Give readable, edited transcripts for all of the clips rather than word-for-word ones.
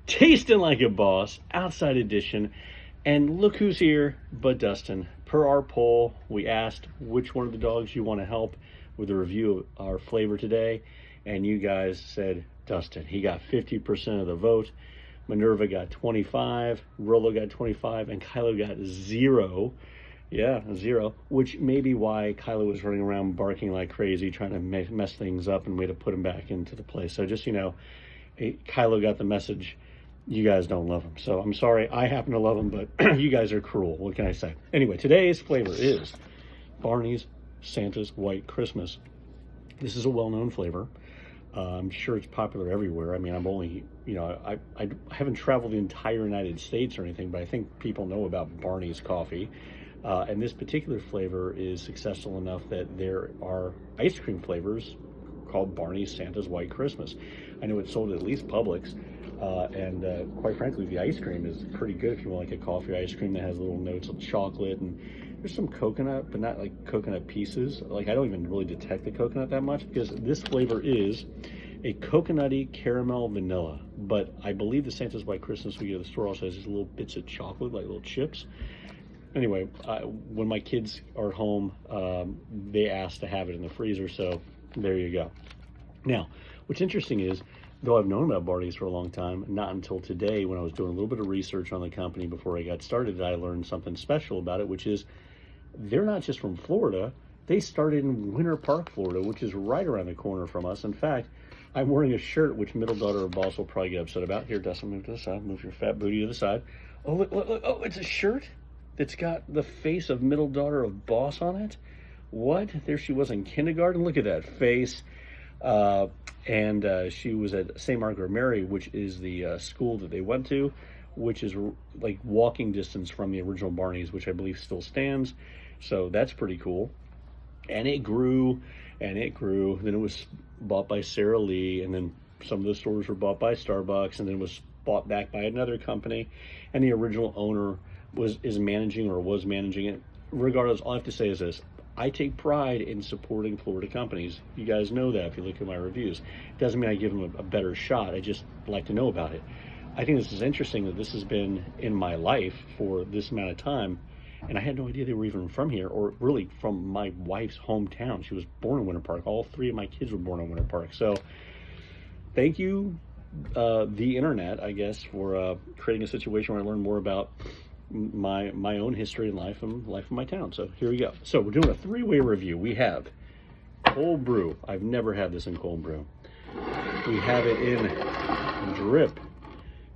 Tasting like a boss, outside edition. And look who's here but Dustin. Per our poll, we asked which one of the dogs you want to help with a review of our flavor today. And you guys said Dustin. He got 50% of the vote. Minerva got 25, Rolo got 25, and Kylo got 0. Yeah, 0, which may be why Kylo was running around barking like crazy, trying to mess things up and way to put him back into the place. So just, Kylo got the message. You guys don't love him. So I'm sorry. I happen to love him, but you guys are cruel. What can I say? Anyway, today's flavor is Barney's Santa's White Christmas. This is a well-known flavor. I'm sure it's popular everywhere. I mean, I'm only, I haven't traveled the entire United States or anything, but I think people know about Barney's coffee. And this particular flavor is successful enough that there are ice cream flavors called Barney's Santa's White Christmas. I know it's sold at least Publix, and quite frankly, the ice cream is pretty good if you want like a coffee ice cream that has little notes of chocolate, and there's some coconut, but not like coconut pieces. Like I don't even really detect the coconut that much because this flavor is a coconutty caramel vanilla, but I believe the Santa's White Christmas we get at the store also has these little bits of chocolate, like little chips. Anyway, when my kids are home, they ask to have it in the freezer, so there you go. Now, what's interesting is, though I've known about Barney's for a long time, not until today when I was doing a little bit of research on the company before I got started, I learned something special about it, which is they're not just from Florida. They started in Winter Park, Florida, which is right around the corner from us. In fact, I'm wearing a shirt which middle daughter of boss will probably get upset about. Here, Dustin, move to the side. Move your fat booty to the side. Oh, look. Oh, it's a shirt that's got the face of middle daughter of boss on it. What? There she was in kindergarten. Look at that face. And she was at St. Margaret Mary, which is the school that they went to, which is like walking distance from the original Barney's, which I believe still stands. So that's pretty cool. And it grew and it grew. Then it was bought by Sara Lee, and then some of the stores were bought by Starbucks, and then it was bought back by another company. And the original owner was managing it. Regardless, all I have to say is this. I take pride in supporting Florida companies. You guys know that if you look at my reviews. It doesn't mean I give them a better shot. I just like to know about it. I think this is interesting that this has been in my life for this amount of time, and I had no idea they were even from here, or really from my wife's hometown. She was born in Winter Park. All 3 of my kids were born in Winter Park. So thank you, the internet, I guess, for creating a situation where I learned more about my own history and life of my town. So here we go. So we're doing a 3-way review. We have cold brew. I've never had this in cold brew. We have it in drip,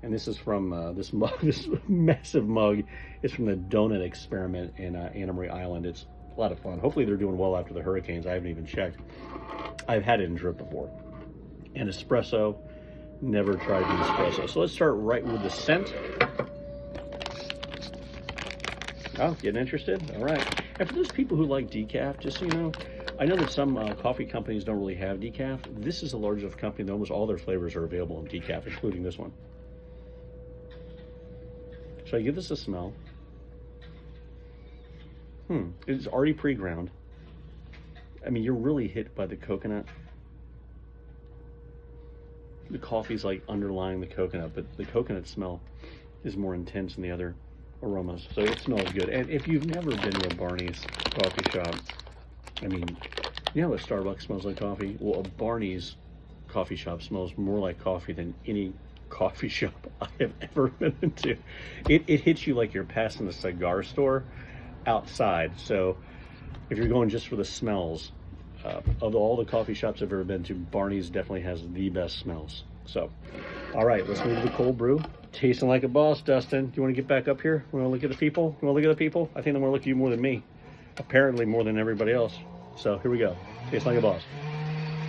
and this is from this mug. This massive mug is from the Donut Experiment in Anna Marie Island. It's a lot of fun. Hopefully they're doing well after the hurricanes. I haven't even checked. I've had it in drip before. And espresso. Never tried the espresso. So let's start right with the scent. Oh, getting interested? All right. And for those people who like decaf, just so you know, I know that some coffee companies don't really have decaf. This is a large enough company that almost all their flavors are available in decaf, including this one. Should I give this a smell? It's already pre-ground. I mean, you're really hit by the coconut. The coffee's like underlying the coconut, but the coconut smell is more intense than the other aromas, so it smells good. And if you've never been to a Barney's coffee shop, I mean, you know what Starbucks smells like coffee? Well, a Barney's coffee shop smells more like coffee than any coffee shop I have ever been into. It hits you like you're passing a cigar store outside. So if you're going just for the smells, of all the coffee shops I've ever been to, Barney's definitely has the best smells. So, all right, let's move to the cold brew. Tasting like a boss, Dustin. Do you want to get back up here? You want to look at the people? You want to look at the people? I think they want to look at you more than me. Apparently more than everybody else. So here we go. Taste like a boss.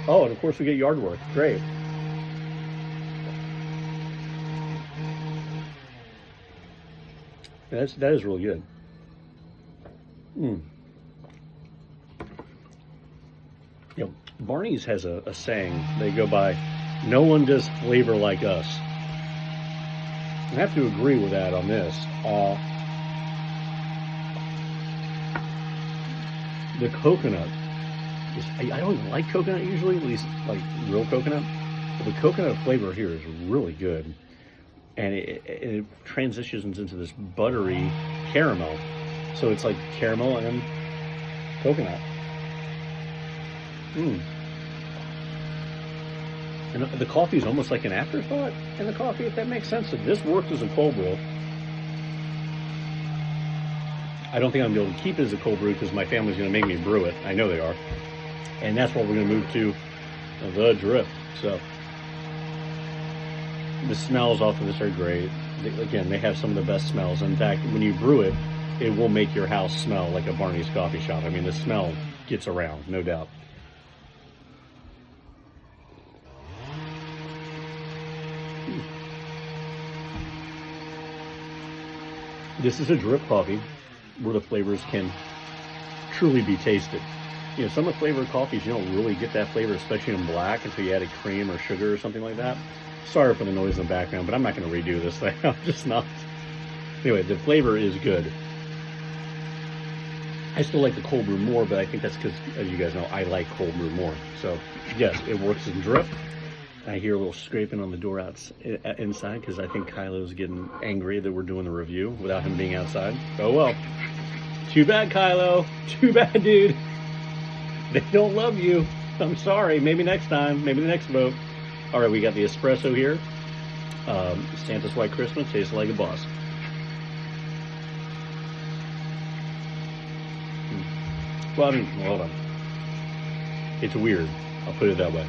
Oh, and of course we get yard work. Great. That is really good. Barney's has a saying they go by, no one does flavor like us. I have to agree with that on this. The coconut is, I don't like coconut usually, at least like real coconut, but the coconut flavor here is really good. and it transitions into this buttery caramel. So it's like caramel and coconut. And the coffee is almost like an afterthought in the coffee, if that makes sense. So this worked as a cold brew. I don't think I'm going to be able to keep it as a cold brew because my family's going to make me brew it. I know they are. And that's what we're going to move to, the drip. So the smells off of this are great. Again, they have some of the best smells. In fact, when you brew it, it will make your house smell like a Barney's coffee shop. I mean, the smell gets around, no doubt. This is a drip coffee where the flavors can truly be tasted. You know, some of the flavored coffees, you don't really get that flavor, especially in black, until you add a cream or sugar or something like that. Sorry for the noise in the background, but I'm not going to redo this thing. I'm just not. Anyway, the flavor is good. I still like the cold brew more, but I think that's because, as you guys know, I like cold brew more. So, yes, it works in drip. I hear a little scraping on the door inside because I think Kylo's getting angry that we're doing the review without him being outside. Oh well. Too bad, Kylo. Too bad, dude. They don't love you. I'm sorry. Maybe next time. Maybe the next boat. All right, we got the espresso here. Santa's White Christmas tastes like a boss. Well, I mean, hold on. It's weird. I'll put it that way.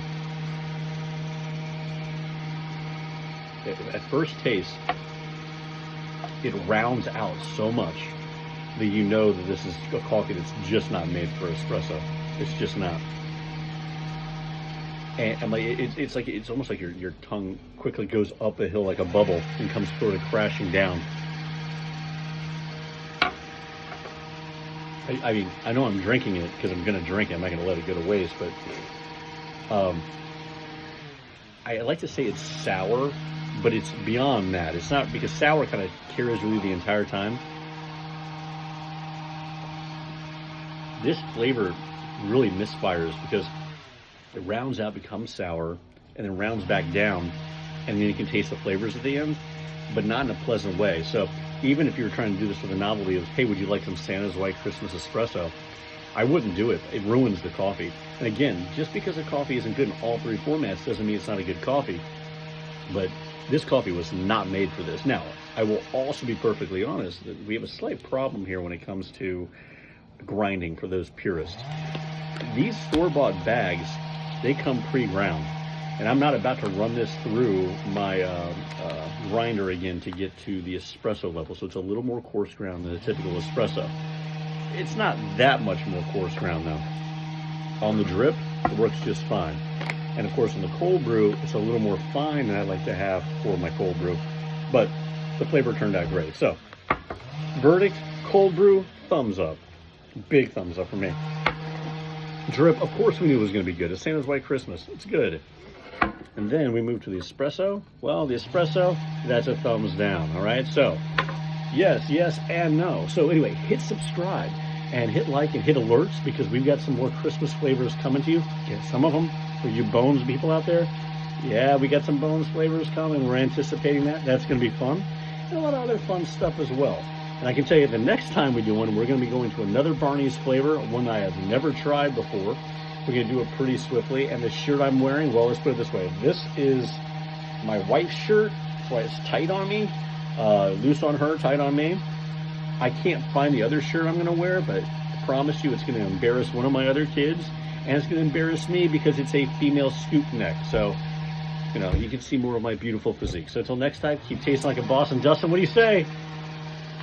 At first taste, it rounds out so much that you know that this is a coffee that's just not made for espresso. It's just not. And like it's almost like your tongue quickly goes up a hill like a bubble and comes sort of crashing down. I mean, I know I'm drinking it because I'm going to drink it. I'm not going to let it go to waste, but I like to say it's sour, but it's beyond that. It's not, because sour kind of carries with you the entire time. This flavor really misfires because it rounds out, becomes sour, and then rounds back down, and then you can taste the flavors at the end, but not in a pleasant way. So even if you were trying to do this for the novelty of, hey, would you like some Santa's White Christmas espresso? I wouldn't do it. It ruins the coffee. And again, just because a coffee isn't good in all three formats doesn't mean it's not a good coffee. But this coffee was not made for this. Now, I will also be perfectly honest that we have a slight problem here when it comes to grinding for those purists. These store-bought bags, they come pre-ground. And I'm not about to run this through my grinder again to get to the espresso level. So it's a little more coarse ground than a typical espresso. It's not that much more coarse ground though. On the drip, it works just fine. And of course, in the cold brew, it's a little more fine than I like to have for my cold brew. But the flavor turned out great. So, verdict, cold brew, thumbs up. Big thumbs up for me. Drip, of course we knew it was going to be good. It's Santa's White Christmas. It's good. And then we move to the espresso. Well, the espresso, that's a thumbs down, all right? So, yes, yes, and no. So anyway, hit subscribe and hit like and hit alerts because we've got some more Christmas flavors coming to you. Get some of them for you Bones people out there. Yeah, we got some Bones flavors coming. We're anticipating that. That's going to be fun. And a lot of other fun stuff as well. And I can tell you the next time we do one, we're going to be going to another Barney's flavor, one I have never tried before. We're going to do it pretty swiftly. And the shirt I'm wearing, well, let's put it this way. This is my wife's shirt. That's why it's tight on me. Loose on her, tight on me. I can't find the other shirt I'm going to wear, but I promise you it's going to embarrass one of my other kids. And it's going to embarrass me because it's a female scoop neck. So, you know, you can see more of my beautiful physique. So until next time, keep tasting like a boss. And Dustin, what do you say?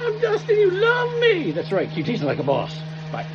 I'm Dustin, you love me. That's right, keep tasting like a boss. Bye.